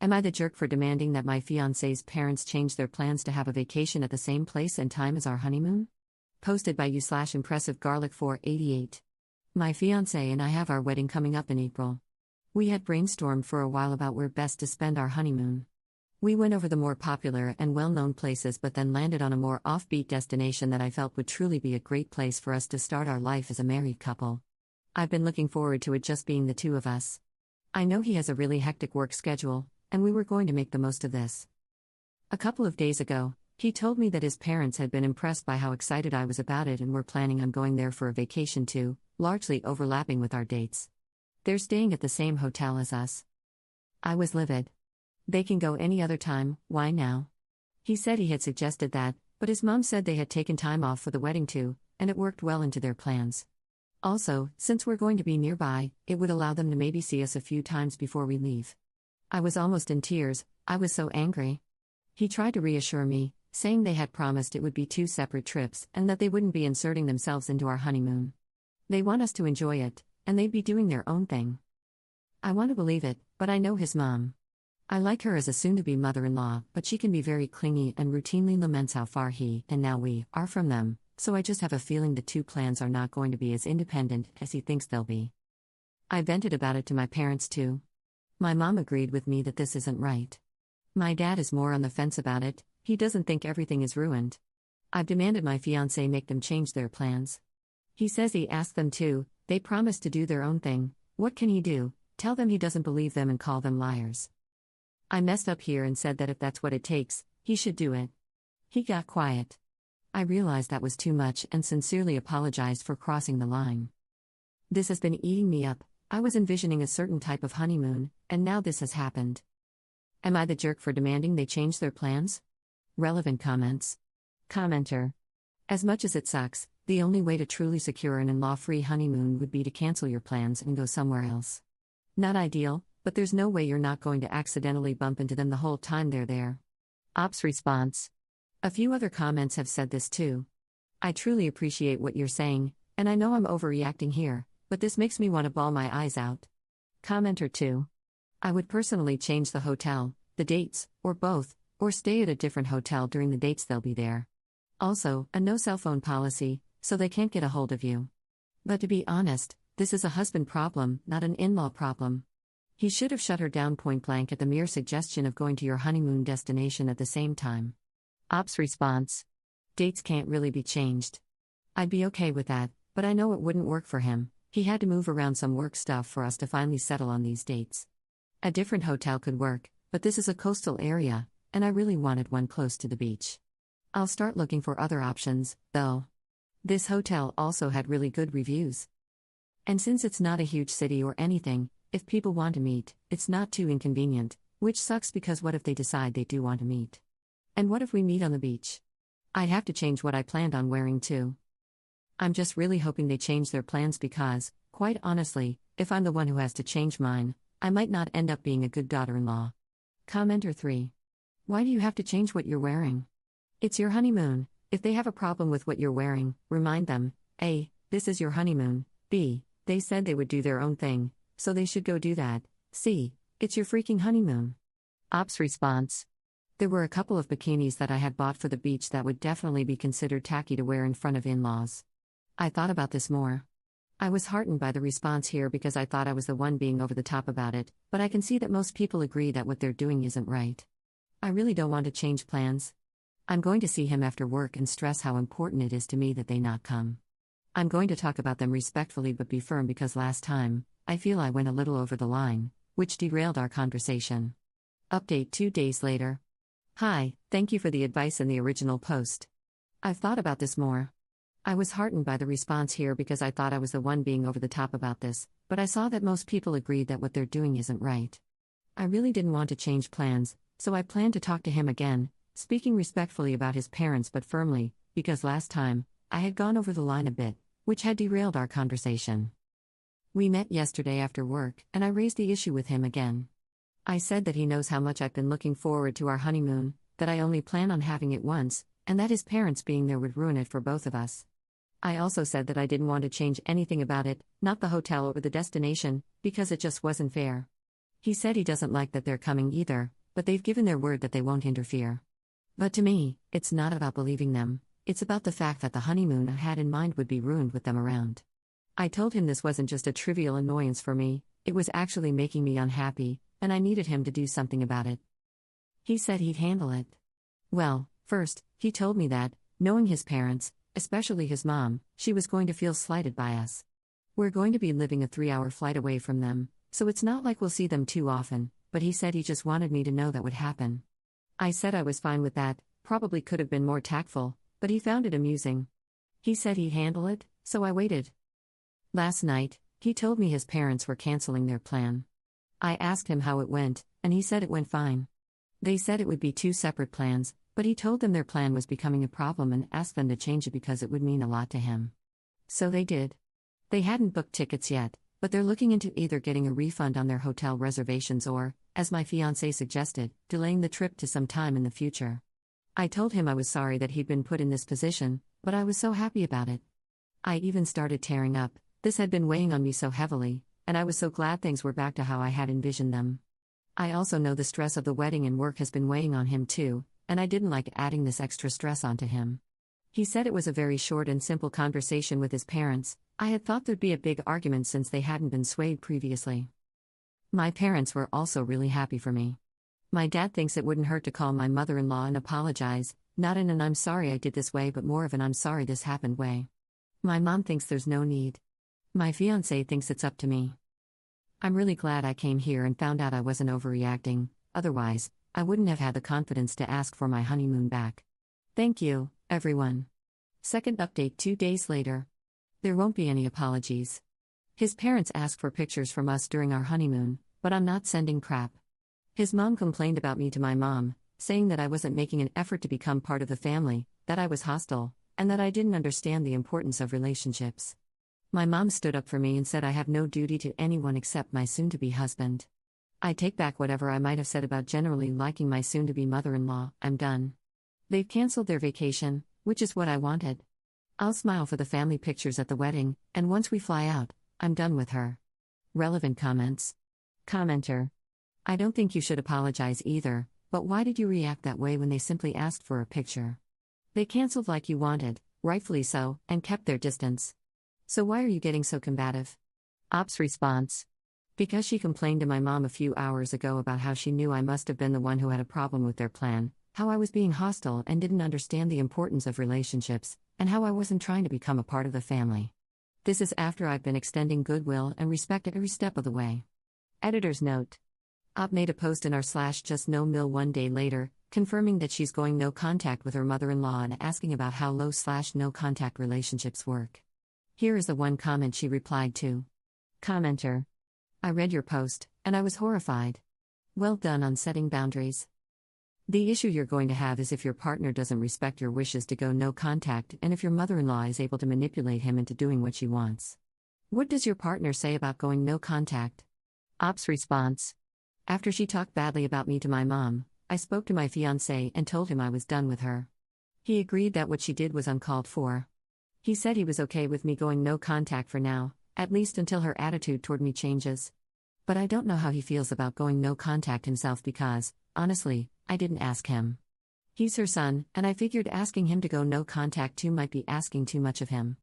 Am I the jerk for demanding that my fiancé's parents change their plans to have a vacation at the same place and time as our honeymoon? Posted by you/impressive garlic 488. My fiancé and I have our wedding coming up in April. We had brainstormed for a while about where best to spend our honeymoon. We went over the more popular and well-known places but then landed on a more offbeat destination that I felt would truly be a great place for us to start our life as a married couple. I've been looking forward to it just being the two of us. I know he has a really hectic work schedule, and we were going to make the most of this. A couple of days ago, he told me that his parents had been impressed by how excited I was about it and were planning on going there for a vacation too, largely overlapping with our dates. They're staying at the same hotel as us. I was livid. They can go any other time, why now? He said he had suggested that, but his mom said they had taken time off for the wedding too, and it worked well into their plans. Also, since we're going to be nearby, it would allow them to maybe see us a few times before we leave. I was almost in tears, I was so angry. He tried to reassure me, saying they had promised it would be 2 separate trips and that they wouldn't be inserting themselves into our honeymoon. They want us to enjoy it, and they'd be doing their own thing. I want to believe it, but I know his mom. I like her as a soon-to-be mother-in-law, but she can be very clingy and routinely laments how far he, and now we, are from them, so I just have a feeling the 2 plans are not going to be as independent as he thinks they'll be. I vented about it to my parents too. My mom agreed with me that this isn't right. My dad is more on the fence about it, he doesn't think everything is ruined. I've demanded my fiancé make them change their plans. He says he asked them to, they promised to do their own thing, what can he do? Tell them he doesn't believe them and call them liars. I messed up here and said that if that's what it takes, he should do it. He got quiet. I realized that was too much and sincerely apologized for crossing the line. This has been eating me up. I was envisioning a certain type of honeymoon, and now this has happened. Am I the jerk for demanding they change their plans? Relevant comments. Commenter. As much as it sucks, the only way to truly secure an in-law-free honeymoon would be to cancel your plans and go somewhere else. Not ideal, but there's no way you're not going to accidentally bump into them the whole time they're there. Ops response. A few other comments have said this too. I truly appreciate what you're saying, and I know I'm overreacting here, but this makes me want to bawl my eyes out. Commenter 2. I would personally change the hotel, the dates, or both, or stay at a different hotel during the dates they'll be there. Also, a no cell phone policy, so they can't get a hold of you. But to be honest, this is a husband problem, not an in-law problem. He should have shut her down point blank at the mere suggestion of going to your honeymoon destination at the same time. Ops response. Dates can't really be changed. I'd be okay with that, but I know it wouldn't work for him. He had to move around some work stuff for us to finally settle on these dates. A different hotel could work, but this is a coastal area, and I really wanted one close to the beach. I'll start looking for other options, though. This hotel also had really good reviews. And since it's not a huge city or anything, if people want to meet, it's not too inconvenient, which sucks because what if they decide they do want to meet? And what if we meet on the beach? I'd have to change what I planned on wearing too. I'm just really hoping they change their plans because, quite honestly, if I'm the one who has to change mine, I might not end up being a good daughter-in-law. Commenter 3. Why do you have to change what you're wearing? It's your honeymoon. If they have a problem with what you're wearing, remind them, A, this is your honeymoon, B, they said they would do their own thing, so they should go do that, C, it's your freaking honeymoon. Ops response. There were a couple of bikinis that I had bought for the beach that would definitely be considered tacky to wear in front of in-laws. I thought about this more. I was heartened by the response here because I thought I was the one being over the top about it, but I can see that most people agree that what they're doing isn't right. I really don't want to change plans. I'm going to see him after work and stress how important it is to me that they not come. I'm going to talk about them respectfully but be firm because last time, I feel I went a little over the line, which derailed our conversation. Update 2 days later. Hi, thank you for the advice in the original post. I've thought about this more. I was heartened by the response here because I thought I was the one being over the top about this, but I saw that most people agreed that what they're doing isn't right. I really didn't want to change plans, so I planned to talk to him again, speaking respectfully about his parents but firmly, because last time, I had gone over the line a bit, which had derailed our conversation. We met yesterday after work, and I raised the issue with him again. I said that he knows how much I've been looking forward to our honeymoon, that I only plan on having it once, and that his parents being there would ruin it for both of us. I also said that I didn't want to change anything about it, not the hotel or the destination, because it just wasn't fair. He said he doesn't like that they're coming either, but they've given their word that they won't interfere. But to me, it's not about believing them, it's about the fact that the honeymoon I had in mind would be ruined with them around. I told him this wasn't just a trivial annoyance for me, it was actually making me unhappy, and I needed him to do something about it. He said he'd handle it. Well, first, he told me that, knowing his parents, especially his mom, she was going to feel slighted by us. We're going to be living a 3-hour flight away from them, so it's not like we'll see them too often, but he said he just wanted me to know that would happen. I said I was fine with that, probably could have been more tactful, but he found it amusing. He said he'd handle it, so I waited. Last night, he told me his parents were canceling their plan. I asked him how it went, and he said it went fine. They said it would be 2 separate plans, but he told them their plan was becoming a problem and asked them to change it because it would mean a lot to him. So they did. They hadn't booked tickets yet, but they're looking into either getting a refund on their hotel reservations or, as my fiancé suggested, delaying the trip to some time in the future. I told him I was sorry that he'd been put in this position, but I was so happy about it. I even started tearing up. This had been weighing on me so heavily, and I was so glad things were back to how I had envisioned them. I also know the stress of the wedding and work has been weighing on him too, and I didn't like adding this extra stress onto him. He said it was a very short and simple conversation with his parents. I had thought there'd be a big argument since they hadn't been swayed previously. My parents were also really happy for me. My dad thinks it wouldn't hurt to call my mother-in-law and apologize, not in an I'm sorry I did this way but more of an I'm sorry this happened way. My mom thinks there's no need. My fiancé thinks it's up to me. I'm really glad I came here and found out I wasn't overreacting, otherwise, I wouldn't have had the confidence to ask for my honeymoon back. Thank you, everyone. Second update 2 days later. There won't be any apologies. His parents asked for pictures from us during our honeymoon, but I'm not sending crap. His mom complained about me to my mom, saying that I wasn't making an effort to become part of the family, that I was hostile, and that I didn't understand the importance of relationships. My mom stood up for me and said I have no duty to anyone except my soon-to-be husband. I take back whatever I might have said about generally liking my soon-to-be mother-in-law, I'm done. They've canceled their vacation, which is what I wanted. I'll smile for the family pictures at the wedding, and once we fly out, I'm done with her. Relevant comments. Commenter. I don't think you should apologize either, but why did you react that way when they simply asked for a picture? They canceled like you wanted, rightfully so, and kept their distance. So why are you getting so combative? Ops response. Because she complained to my mom a few hours ago about how she knew I must have been the one who had a problem with their plan, how I was being hostile and didn't understand the importance of relationships, and how I wasn't trying to become a part of the family. This is after I've been extending goodwill and respect every step of the way. Editor's note. Op made a post in r/justnomil 1 day later, confirming that she's going no contact with her mother-in-law and asking about how low/no contact relationships work. Here is the one comment she replied to. Commenter. I read your post, and I was horrified. Well done on setting boundaries. The issue you're going to have is if your partner doesn't respect your wishes to go no contact and if your mother-in-law is able to manipulate him into doing what she wants. What does your partner say about going no contact? Op's response. After she talked badly about me to my mom, I spoke to my fiancé and told him I was done with her. He agreed that what she did was uncalled for. He said he was okay with me going no contact for now, at least until her attitude toward me changes. But I don't know how he feels about going no contact himself because, honestly, I didn't ask him. He's her son, and I figured asking him to go no contact too might be asking too much of him.